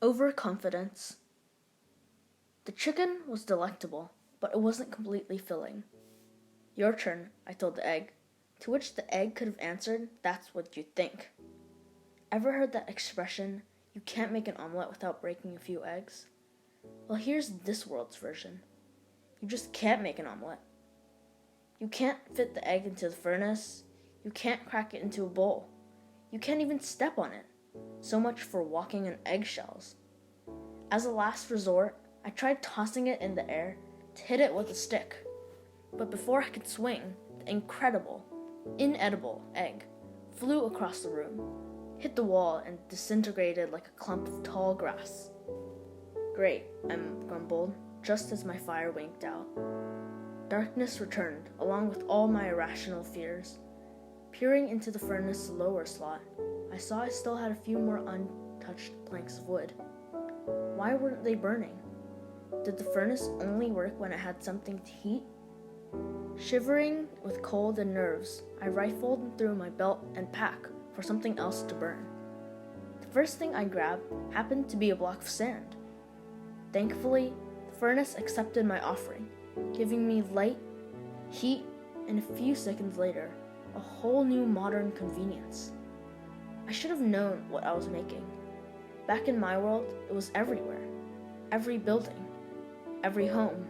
Overconfidence. The chicken was delectable, but it wasn't completely filling. Your turn, I told the egg, to which the egg could have answered, that's what you think. Ever heard that expression, you can't make an omelet without breaking a few eggs? Well, here's this world's version. You just can't make an omelet. You can't fit the egg into the furnace. You can't crack it into a bowl. You can't even step on it. So much for walking on eggshells. As a last resort, I tried tossing it in the air to hit it with a stick. But before I could swing, the incredible, inedible egg flew across the room, hit the wall, and disintegrated like a clump of tall grass. Great, I grumbled, just as my fire winked out. Darkness returned, along with all my irrational fears. Peering into the furnace's lower slot, I saw I still had a few more untouched planks of wood. Why weren't they burning? Did the furnace only work when it had something to heat? Shivering with cold and nerves, I rifled through my belt and pack for something else to burn. The first thing I grabbed happened to be a block of sand. Thankfully, the furnace accepted my offering, giving me light, heat, and a few seconds later, a whole new modern convenience. I should have known what I was making. Back in my world, it was everywhere. Every building, every home,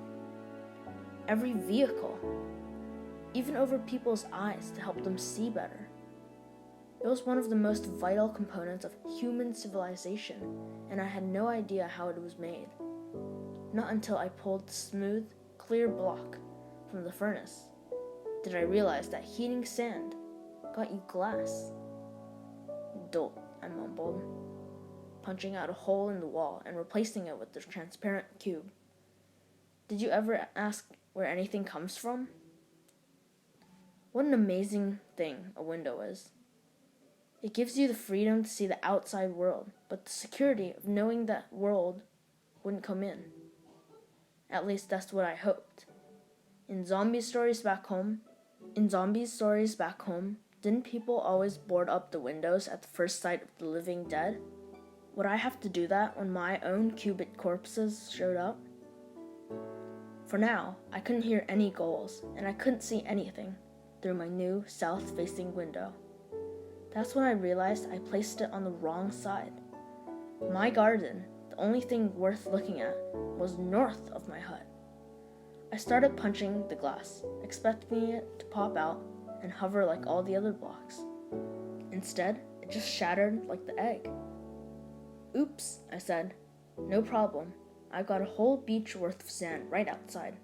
every vehicle, even over people's eyes to help them see better. It was one of the most vital components of human civilization, and I had no idea how it was made. Not until I pulled the smooth, clear block from the furnace did I realize that heating sand got you glass. Dolt, I mumbled, punching out a hole in the wall and replacing it with the transparent cube. Did you ever ask where anything comes from? What an amazing thing a window is. It gives you the freedom to see the outside world, but the security of knowing that world wouldn't come in. At least that's what I hoped. In zombie stories back home, didn't people always board up the windows at the first sight of the living dead? Would I have to do that when my own cubit corpses showed up? For now, I couldn't hear any goals, and I couldn't see anything through my new south-facing window. That's when I realized I placed it on the wrong side. My garden, the only thing worth looking at, was north of my hut. I started punching the glass, expecting it to pop out and hover like all the other blocks. Instead, it just shattered like the egg. Oops, I said. No problem. I've got a whole beach worth of sand right outside.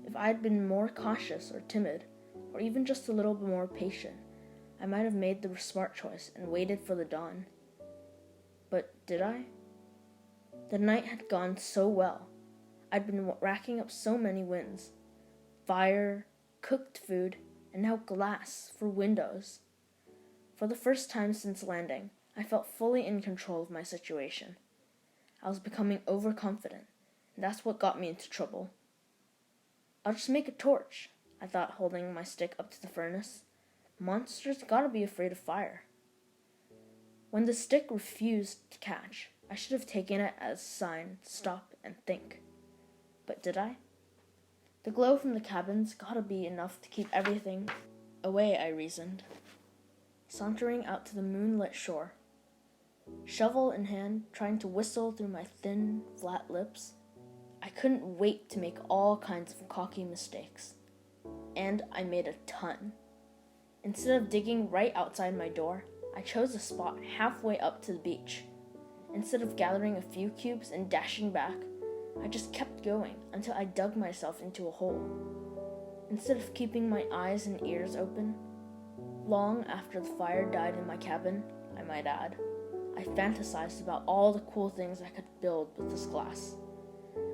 If I'd been more cautious or timid, or even just a little bit more patient, I might have made the smart choice and waited for the dawn. But did I? The night had gone so well. I'd been racking up so many wins. Fire, cooked food, and now glass for windows. For the first time since landing, I felt fully in control of my situation. I was becoming overconfident, and that's what got me into trouble. I'll just make a torch, I thought, holding my stick up to the furnace. Monsters gotta be afraid of fire. When the stick refused to catch, I should have taken it as a sign to stop and think. But did I? The glow from the cabins gotta be enough to keep everything away, I reasoned. Sauntering out to the moonlit shore, shovel in hand, trying to whistle through my thin, flat lips, I couldn't wait to make all kinds of cocky mistakes. And I made a ton. Instead of digging right outside my door, I chose a spot halfway up to the beach. Instead of gathering a few cubes and dashing back, I just kept going until I dug myself into a hole. Instead of keeping my eyes and ears open, long after the fire died in my cabin, I might add, I fantasized about all the cool things I could build with this glass.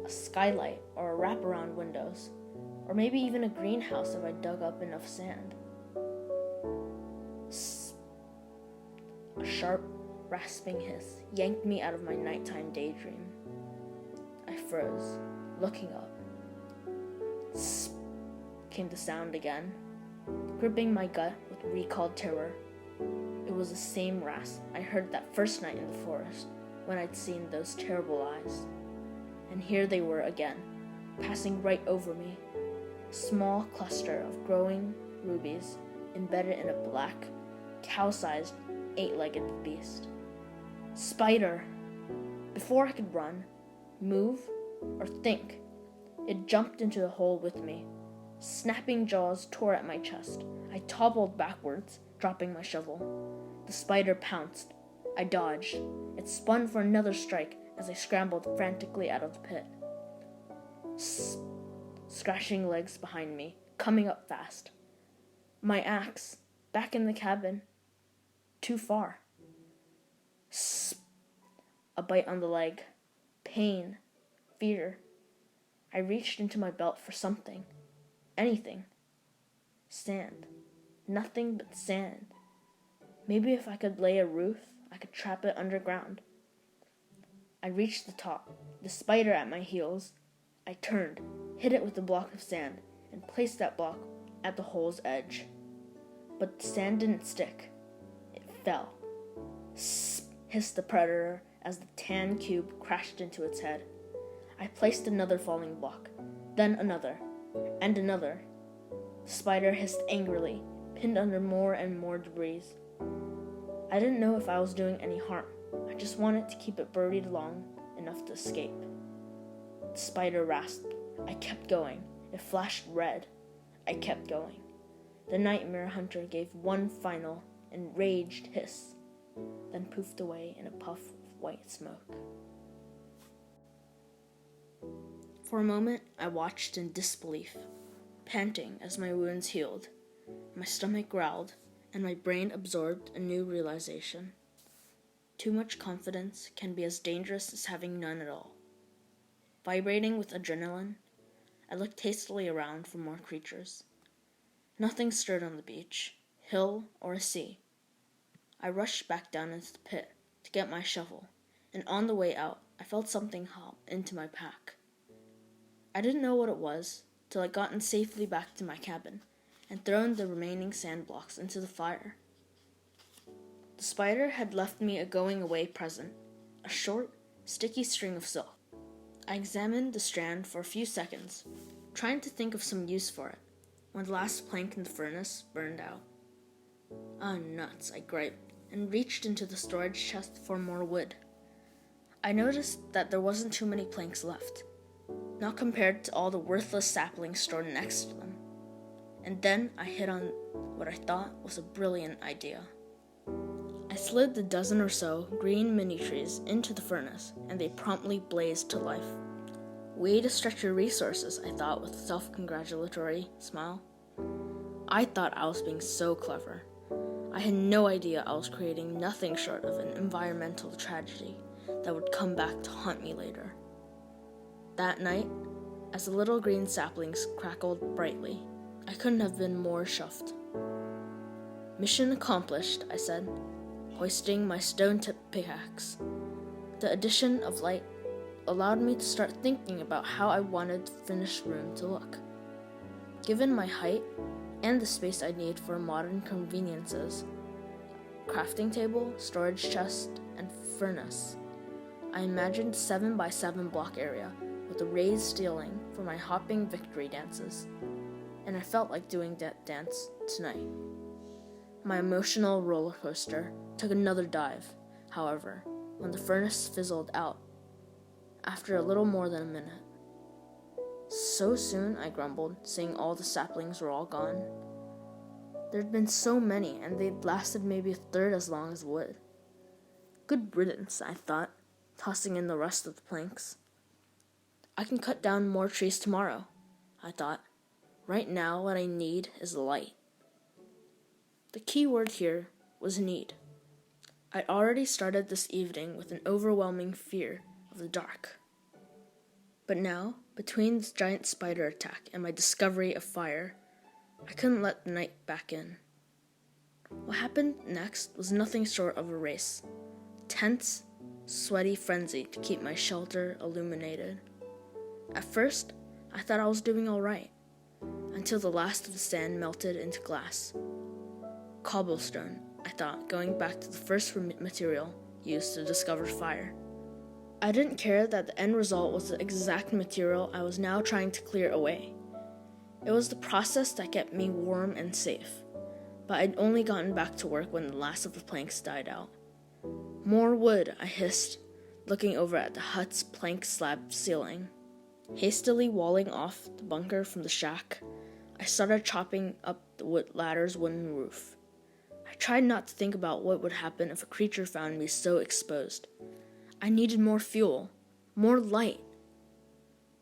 A skylight or a wraparound windows, or maybe even a greenhouse if I dug up enough sand. A sharp, rasping hiss yanked me out of my nighttime daydream. I froze, looking up. Sp came the sound again, gripping my gut with recalled terror. It was the same rasp I heard that first night in the forest, when I'd seen those terrible eyes. And here they were again, passing right over me. A small cluster of growing rubies embedded in a black, cow-sized, 8-legged beast. Spider! Before I could run, move, or think, it jumped into the hole with me. Snapping jaws tore at my chest. I toppled backwards, dropping my shovel. The spider pounced. I dodged. It spun for another strike as I scrambled frantically out of the pit. Scratching legs behind me, coming up fast. My axe, back in the cabin. Too far. A bite on the leg. Pain. Fear. I reached into my belt for something. Anything. Sand. Nothing but sand. Maybe if I could lay a roof, I could trap it underground. I reached the top, the spider at my heels. I turned, hit it with a block of sand, and placed that block at the hole's edge. But the sand didn't stick. It fell. Hissed the predator as the tan cube crashed into its head. I placed another falling block, then another, and another. The spider hissed angrily, pinned under more and more debris. I didn't know if I was doing any harm. I just wanted to keep it buried long enough to escape. The spider rasped. I kept going. It flashed red. I kept going. The nightmare hunter gave one final, enraged hiss, then poofed away in a puff of white smoke. For a moment, I watched in disbelief, panting as my wounds healed. My stomach growled, and my brain absorbed a new realization. Too much confidence can be as dangerous as having none at all. Vibrating with adrenaline, I looked hastily around for more creatures. Nothing stirred on the beach, hill, or sea. I rushed back down into the pit to get my shovel, and on the way out, I felt something hop into my pack. I didn't know what it was till I'd gotten safely back to my cabin and thrown the remaining sand blocks into the fire. The spider had left me a going-away present, a short, sticky string of silk. I examined the strand for a few seconds, trying to think of some use for it, when the last plank in the furnace burned out. Ah, nuts, I griped, and reached into the storage chest for more wood. I noticed that there wasn't too many planks left, not compared to all the worthless saplings stored next to them. And then I hit on what I thought was a brilliant idea. I slid the dozen or so green mini-trees into the furnace, and they promptly blazed to life. Way to stretch your resources, I thought with a self-congratulatory smile. I thought I was being so clever. I had no idea I was creating nothing short of an environmental tragedy that would come back to haunt me later. That night, as the little green saplings crackled brightly, I couldn't have been more chuffed. Mission accomplished, I said, hoisting my stone-tipped pickaxe. The addition of light allowed me to start thinking about how I wanted the finished room to look. Given my height and the space I need for modern conveniences, crafting table, storage chest, and furnace, I imagined 7x7 block area with a raised ceiling for my hopping victory dances, and I felt like doing that dance tonight. My emotional roller coaster took another dive, however, when the furnace fizzled out after a little more than a minute. So soon, I grumbled, seeing all the saplings were all gone. There'd been so many, and they'd lasted maybe a third as long as wood. Good riddance, I thought, tossing in the rest of the planks. I can cut down more trees tomorrow, I thought. Right now, what I need is light. The key word here was need. I'd already started this evening with an overwhelming fear of the dark. But now, between this giant spider attack and my discovery of fire, I couldn't let the night back in. What happened next was nothing short of a race. Tense, sweaty frenzy to keep my shelter illuminated. At first, I thought I was doing all right, until the last of the sand melted into glass. Cobblestone, I thought, going back to the first material used to discover fire. I didn't care that the end result was the exact material I was now trying to clear away. It was the process that kept me warm and safe, but I'd only gotten back to work when the last of the planks died out. "More wood," I hissed, looking over at the hut's plank slab ceiling. Hastily walling off the bunker from the shack, I started chopping up the wood ladder's wooden roof. I tried not to think about what would happen if a creature found me so exposed. I needed more fuel, more light.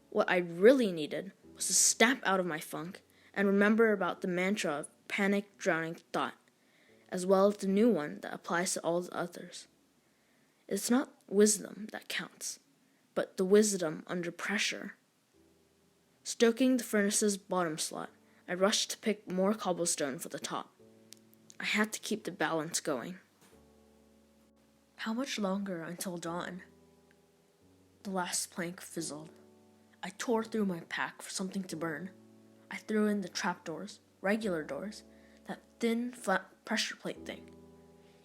What I really needed was to snap out of my funk and remember about the mantra of panic drowning thought, as well as the new one that applies to all the others. It's not wisdom that counts, but the wisdom under pressure. Stoking the furnace's bottom slot, I rushed to pick more cobblestone for the top. I had to keep the balance going. How much longer until dawn? The last plank fizzled. I tore through my pack for something to burn. I threw in the trapdoors, regular doors, that thin, flat pressure plate thing.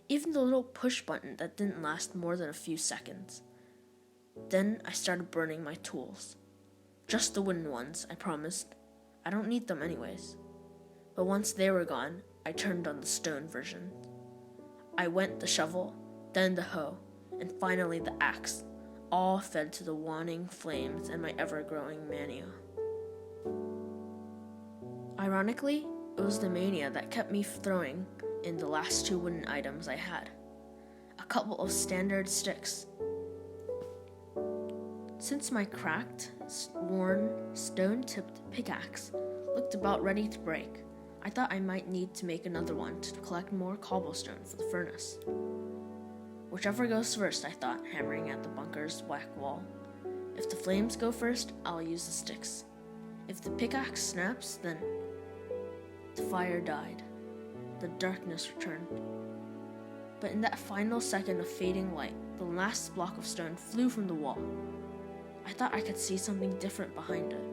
Even the little push button that didn't last more than a few seconds. Then I started burning my tools. Just the wooden ones, I promised. I don't need them anyways. But once they were gone, I turned on the stone version. I went the shovel, then the hoe, and finally the axe, all fed to the waning flames and my ever-growing mania. Ironically, it was the mania that kept me throwing in the last two wooden items I had. A couple of standard sticks. Since my cracked, worn, stone-tipped pickaxe looked about ready to break, I thought I might need to make another one to collect more cobblestone for the furnace. Whichever goes first, I thought, hammering at the bunker's black wall. If the flames go first, I'll use the sticks. If the pickaxe snaps, then... The fire died. The darkness returned. But in that final second of fading light, the last block of stone flew from the wall. I thought I could see something different behind it.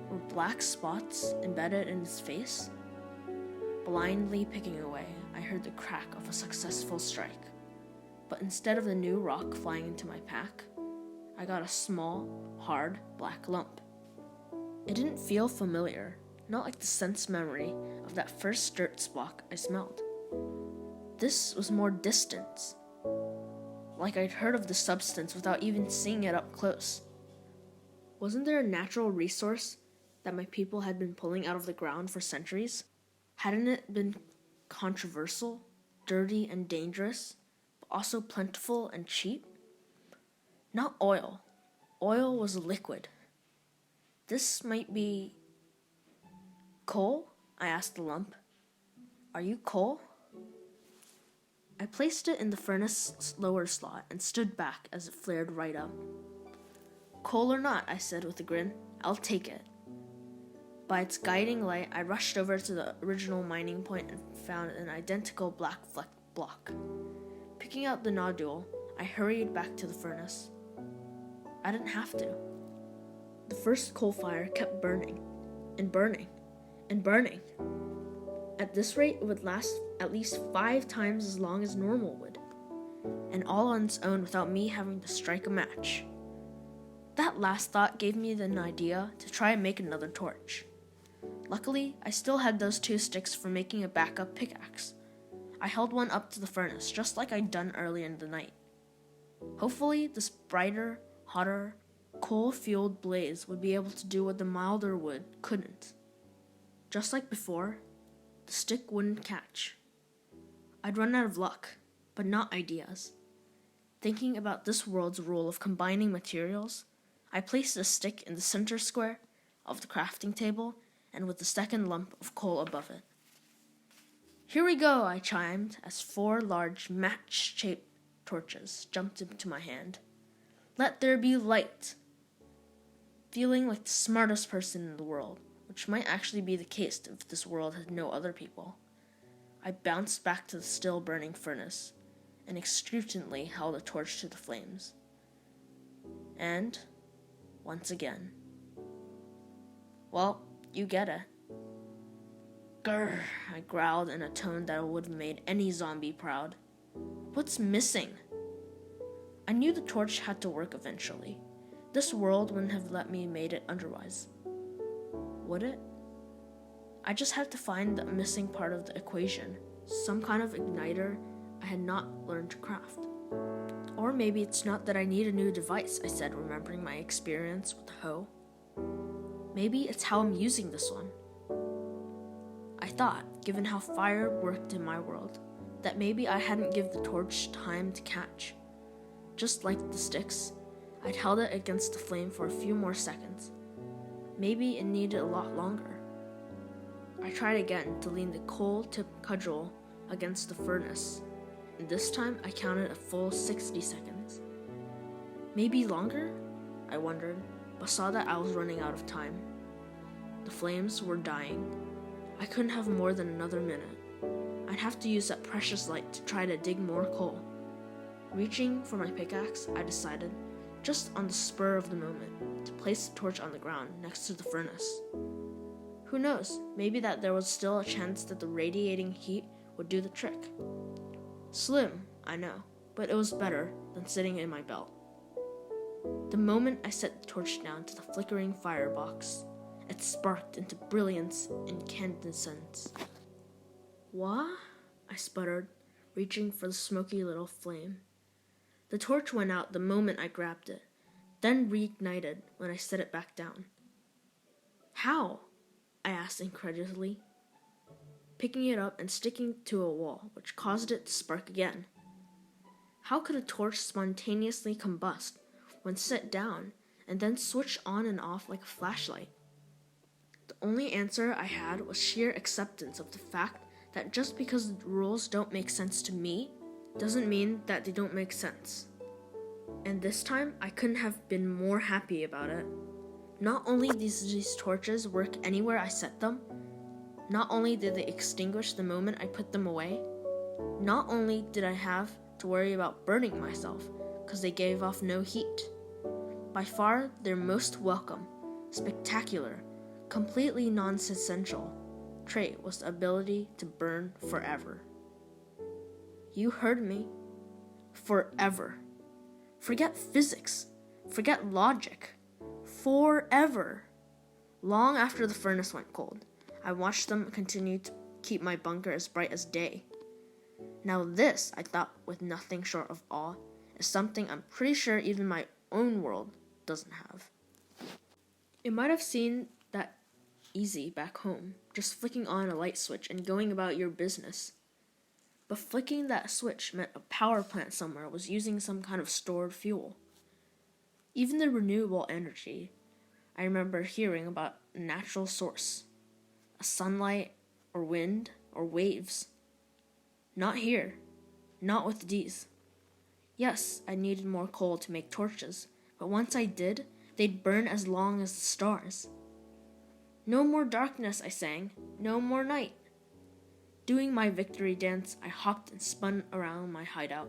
Were black spots embedded in its face? Blindly picking away, I heard the crack of a successful strike. But instead of the new rock flying into my pack, I got a small, hard, black lump. It didn't feel familiar, not like the sense memory of that first dirt block I smelled. This was more distant, like I'd heard of the substance without even seeing it up close. Wasn't there a natural resource that my people had been pulling out of the ground for centuries? Hadn't it been controversial, dirty, and dangerous, but also plentiful and cheap? Not oil. Oil was a liquid. This might be... Coal? I asked the lump. Are you coal? I placed it in the furnace's lower slot and stood back as it flared right up. Coal or not, I said with a grin, I'll take it. By its guiding light, I rushed over to the original mining point and found an identical black flecked block. Picking out the nodule, I hurried back to the furnace. I didn't have to. The first coal fire kept burning, and burning, and burning. At this rate, it would last at least 5 times as long as normal would, and all on its own without me having to strike a match. That last thought gave me an idea to try and make another torch. Luckily, I still had those 2 sticks for making a backup pickaxe. I held one up to the furnace, just like I'd done earlier in the night. Hopefully, this brighter, hotter, coal-fueled blaze would be able to do what the milder wood couldn't. Just like before, the stick wouldn't catch. I'd run out of luck, but not ideas. Thinking about this world's rule of combining materials, I placed the stick in the center square of the crafting table and with the second lump of coal above it. Here we go, I chimed as 4 large match-shaped torches jumped into my hand. Let there be light. Feeling like the smartest person in the world, which might actually be the case if this world had no other people, I bounced back to the still burning furnace and expectantly held a torch to the flames. And, once again, well, you get it. Grr, I growled in a tone that would have made any zombie proud. What's missing? I knew the torch had to work eventually. This world wouldn't have let me made it otherwise. Would it? I just had to find the missing part of the equation, some kind of igniter I had not learned to craft. Or maybe it's not that I need a new device, I said, remembering my experience with the hoe. Maybe it's how I'm using this one. I thought, given how fire worked in my world, that maybe I hadn't given the torch time to catch. Just like the sticks, I'd held it against the flame for a few more seconds. Maybe it needed a lot longer. I tried again to lean the coal-tipped cudgel against the furnace, and this time I counted a full 60 seconds. Maybe longer? I wondered, but saw that I was running out of time. The flames were dying. I couldn't have more than another minute. I'd have to use that precious light to try to dig more coal. Reaching for my pickaxe, I decided, just on the spur of the moment, to place the torch on the ground next to the furnace. Who knows, maybe that there was still a chance that the radiating heat would do the trick. Slim, I know, but it was better than sitting in my belt. The moment I set the torch down to the flickering firebox, it sparked into brilliance and incandescence. What? I sputtered, reaching for the smoky little flame. The torch went out the moment I grabbed it, then reignited when I set it back down. How? I asked incredulously, picking it up and sticking it to a wall, which caused it to spark again. How could a torch spontaneously combust when set down and then switch on and off like a flashlight? The only answer I had was sheer acceptance of the fact that just because the rules don't make sense to me doesn't mean that they don't make sense. And this time, I couldn't have been more happy about it. Not only did these torches work anywhere I set them, not only did they extinguish the moment I put them away, not only did I have to worry about burning myself because they gave off no heat. By far, their most welcome, spectacular, completely non-essential trait was the ability to burn forever. You heard me. Forever. Forget physics. Forget logic. Forever. Long after the furnace went cold, I watched them continue to keep my bunker as bright as day. Now this, I thought with nothing short of awe, is something I'm pretty sure even my own world doesn't have. It might have seemed that easy back home, just flicking on a light switch and going about your business. But flicking that switch meant a power plant somewhere was using some kind of stored fuel. Even the renewable energy, I remember hearing about a natural source, a sunlight or wind or waves. Not here, not with these. Yes, I needed more coal to make torches, but once I did, they'd burn as long as the stars. No more darkness, I sang, no more night. Doing my victory dance, I hopped and spun around my hideout.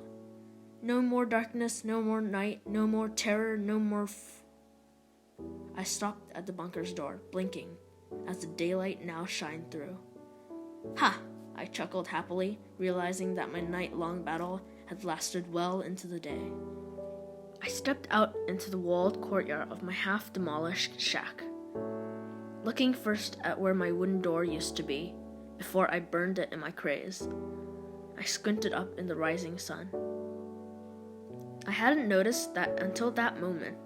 No more darkness, no more night, no more terror, no more I stopped at the bunker's door, blinking, as the daylight now shined through. Ha! I chuckled happily, realizing that my night-long battle had lasted well into the day. I stepped out into the walled courtyard of my half-demolished shack, looking first at where my wooden door used to be, before I burned it in my craze. I squinted up in the rising sun. I hadn't noticed that until that moment,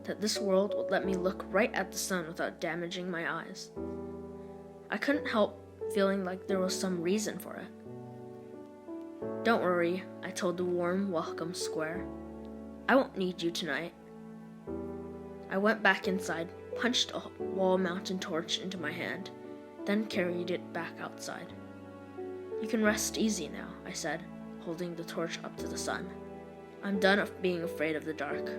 that this world would let me look right at the sun without damaging my eyes. I couldn't help feeling like there was some reason for it. Don't worry, I told the warm, welcome square. I won't need you tonight. I went back inside, punched a wall-mounted torch into my hand, then carried it back outside. You can rest easy now, I said, holding the torch up to the sun. I'm done being afraid of the dark.